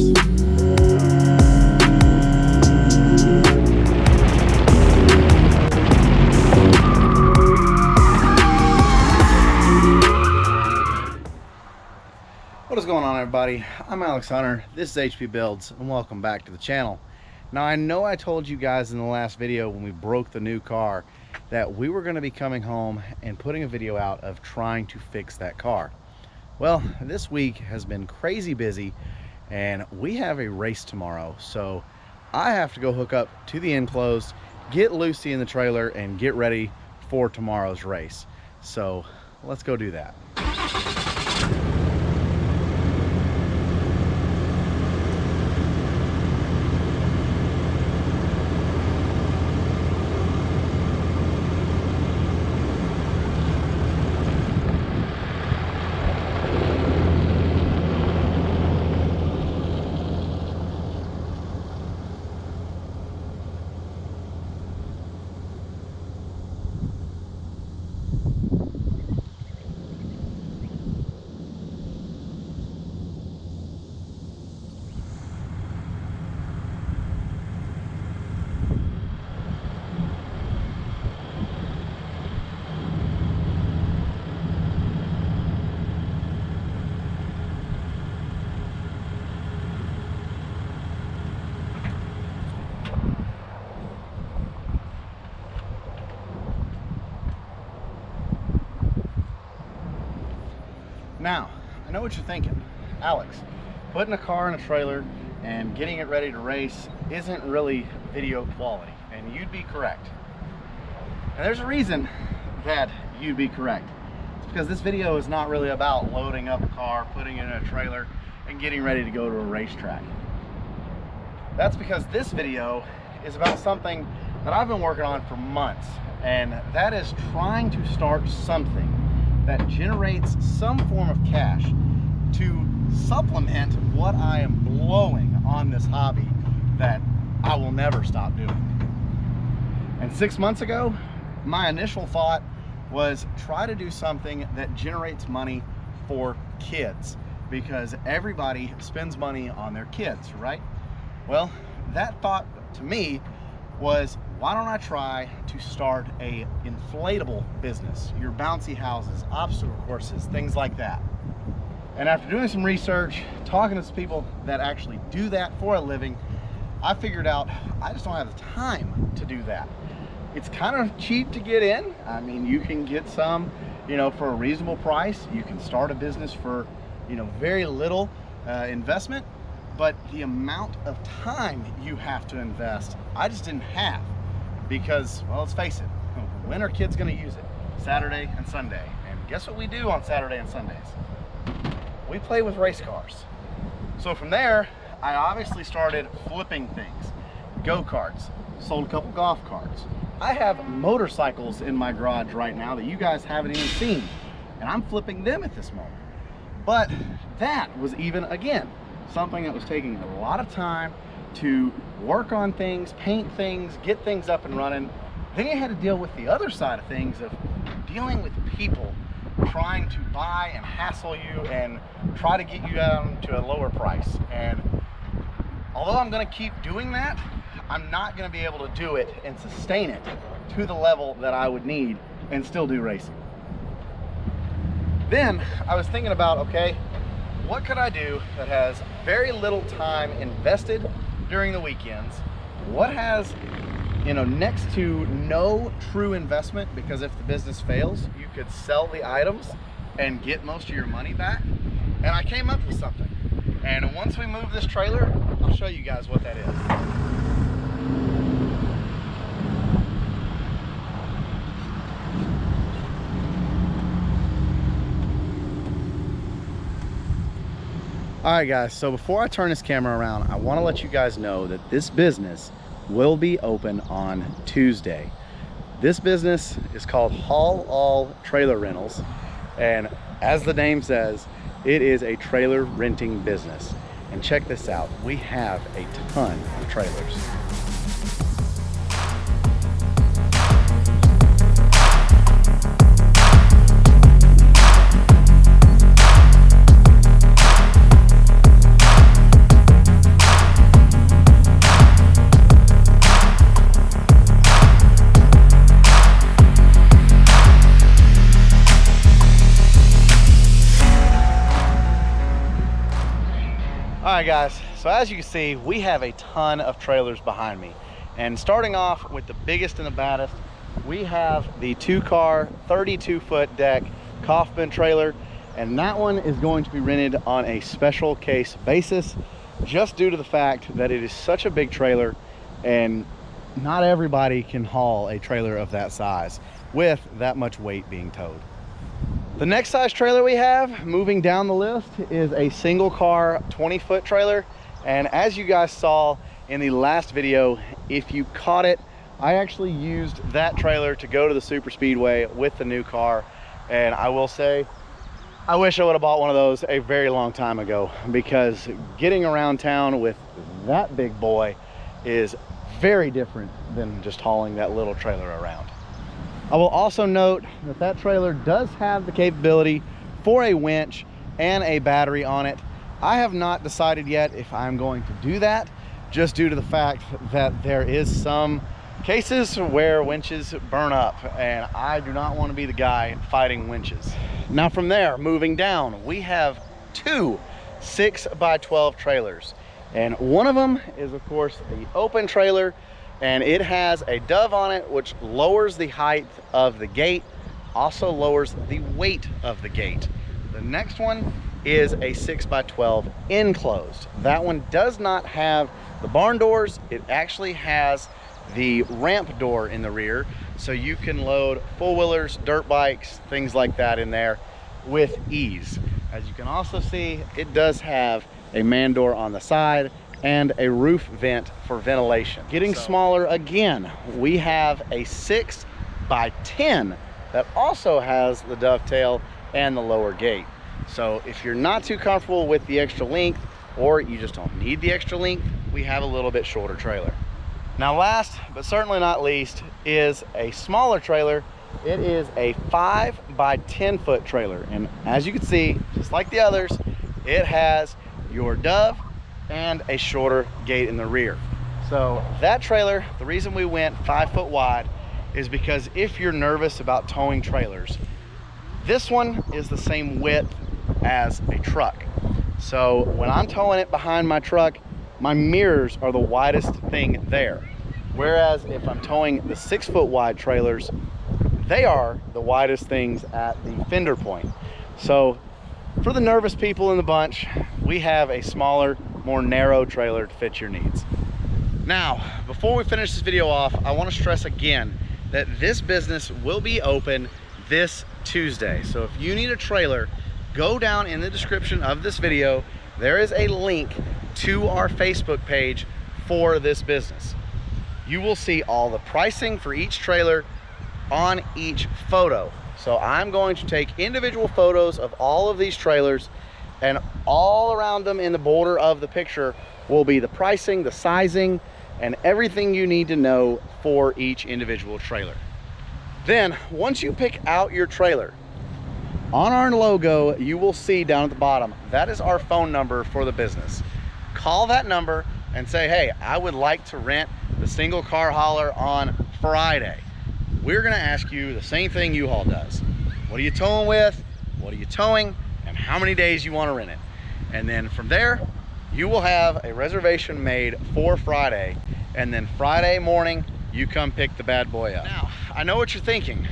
cars. What is going on, everybody? I'm Alex Hunter, this is HP Builds, and welcome back to the channel. Now, I know I told you guys in the last video when we broke the new car that we were going to be coming home and putting a video out of trying to fix that car. Well, this week has been crazy busy and we have a race tomorrow, so I have to go hook up to the enclosed, get Lucy in the trailer, and get ready for tomorrow's race. So let's go do that. Now, I know what you're thinking. Alex, putting a car in a trailer and getting it ready to race isn't really video quality, and you'd be correct. And there's a reason that you'd be correct. It's because this video is not really about loading up a car, putting it in a trailer, and getting ready to go to a racetrack. That's because this video is about something that I've been working on for months, and that is trying to start something that generates some form of cash to supplement what I am blowing on this hobby that I will never stop doing. And 6 months ago, my initial thought was try to do something that generates money for kids, because everybody spends money on their kids, right? Well, that thought to me was, why don't I try to start a inflatable business? Your bouncy houses, obstacle courses, things like that. And after doing some research, talking to some people that actually do that for a living, I figured out I just don't have the time to do that. It's kind of cheap to get in. I mean, you can get some, for a reasonable price. You can start a business for, very little investment, but the amount of time you have to invest, I just didn't have. Because, well, let's face it, when are kids going to use it? Saturday and Sunday. And guess what we do on Saturday and Sundays? We play with race cars. So from there, I obviously started flipping things. Go-karts, sold a couple golf carts. I have motorcycles in my garage right now that you guys haven't even seen, and I'm flipping them at this moment. But that was even, again, something that was taking a lot of time to work on things, paint things, get things up and running. Then you had to deal with the other side of things of dealing with people trying to buy and hassle you and try to get you down to a lower price. And although I'm going to keep doing that, I'm not going to be able to do it and sustain it to the level that I would need and still do racing. Then I was thinking about, okay, what could I do that has very little time invested during the weekends? What has, next to no true investment, because if the business fails, you could sell the items and get most of your money back. And I came up with something. And once we move this trailer, I'll show you guys what that is. Alright guys, so before I turn this camera around, I want to let you guys know that this business will be open on Tuesday. This business is called Haul All Trailer Rentals, and as the name says, it is a trailer renting business. And check this out, we have a ton of trailers. right guys, so as you can see, we have a ton of trailers behind me. And starting off with the biggest and the baddest, we have the 2-car 32-foot deck Kaufman trailer, and that one is going to be rented on a special case basis just due to the fact that it is such a big trailer and not everybody can haul a trailer of that size with that much weight being towed. The next size trailer we have moving down the list is a single car 20-foot trailer, and as you guys saw in the last video, if you caught it, I actually used that trailer to go to the super speedway with the new car, and I will say I wish I would have bought one of those a very long time ago, because getting around town with that big boy is very different than just hauling that little trailer around. I will also note that that trailer does have the capability for a winch and a battery on it. I have not decided yet if I'm going to do that, just due to the fact that there is some cases where winches burn up, and I do not want to be the guy fighting winches. Now from there, moving down, we have 2 6x12 trailers, and one of them is of course the open trailer, and it has a dove on it which lowers the height of the gate, also lowers the weight of the gate. The next one is a 6x12 enclosed. That one does not have the barn doors. It actually has the ramp door in the rear, so you can load four-wheelers, dirt bikes, things like that in there with ease. As you can also see, it does have a man door on the side and a roof vent for ventilation. Getting smaller again, we have a 6x10 that also has the dovetail and the lower gate. So if you're not too comfortable with the extra length, or you just don't need the extra length, we have a little bit shorter trailer. Now last but certainly not least is a smaller trailer. It is a 5x10 foot trailer, and as you can see, just like the others, it has your dove and a shorter gate in the rear. So that trailer, the reason we went 5 foot wide is because if you're nervous about towing trailers, this one is the same width as a truck. So when I'm towing it behind my truck, my mirrors are the widest thing there. Whereas if I'm towing the 6 foot wide trailers, they are the widest things at the fender point. So for the nervous people in the bunch, we have a smaller, more narrow trailer to fit your needs. Now, before we finish this video off, I want to stress again that this business will be open this Tuesday. So if you need a trailer, go down in the description of this video. There is a link to our Facebook page for this business. You will see all the pricing for each trailer on each photo. So I'm going to take individual photos of all of these trailers, and all around them in the border of the picture will be the pricing, the sizing, and everything you need to know for each individual trailer. Then once you pick out your trailer, on our logo you will see down at the bottom, that is our phone number for the business. Call that number and say, hey, I would like to rent the single car hauler on Friday. We're gonna ask you the same thing U-Haul does. What are you towing with? What are you towing? And how many days you want to rent it? And then from there, you will have a reservation made for Friday, and then Friday morning you come pick the bad boy up. Now, I know what you're thinking.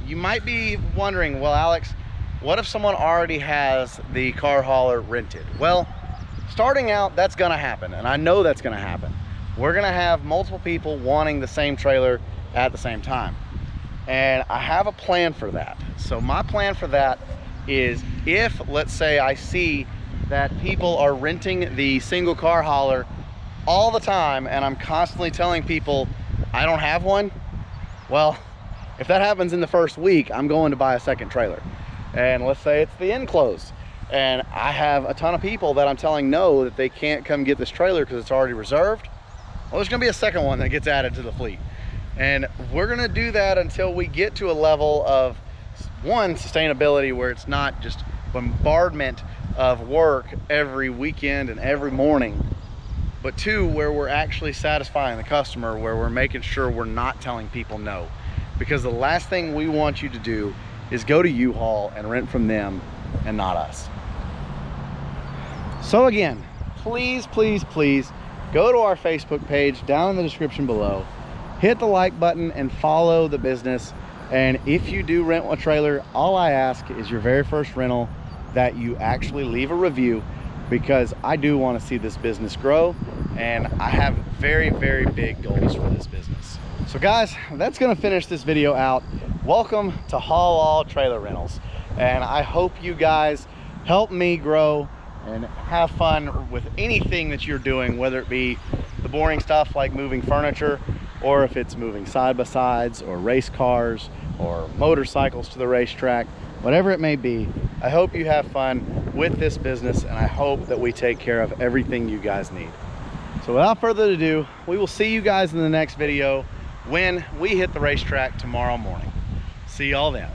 You might be wondering, well, Alex, what if someone already has the car hauler rented? Well, starting out, that's gonna happen, and I know that's gonna happen. We're gonna have multiple people wanting the same trailer at the same time, and I have a plan for that. So my plan for that is, if let's say I see that people are renting the single car hauler all the time and I'm constantly telling people I don't have one, well, if that happens in the first week, I'm going to buy a second trailer. And let's say it's the enclosed, and I have a ton of people that I'm telling no, that they can't come get this trailer because it's already reserved. Well, there's gonna be a second one that gets added to the fleet. And we're gonna do that until we get to a level of, one, sustainability, where it's not just bombardment of work every weekend and every morning, but two, where we're actually satisfying the customer, where we're making sure we're not telling people no. Because the last thing we want you to do is go to U-Haul and rent from them and not us. So again, please, please, please go to our Facebook page down in the description below. Hit the like button and follow the business. And if you do rent a trailer, all I ask is your very first rental that you actually leave a review, because I do want to see this business grow, and I have very, very big goals for this business. So guys, that's going to finish this video out. Welcome to Haul All Trailer Rentals, and I hope you guys help me grow and have fun with anything that you're doing, whether it be the boring stuff like moving furniture, or if it's moving side-by-sides or race cars or motorcycles to the racetrack, whatever it may be. I hope you have fun with this business, and I hope that we take care of everything you guys need. So without further ado, we will see you guys in the next video when we hit the racetrack tomorrow morning. See y'all then.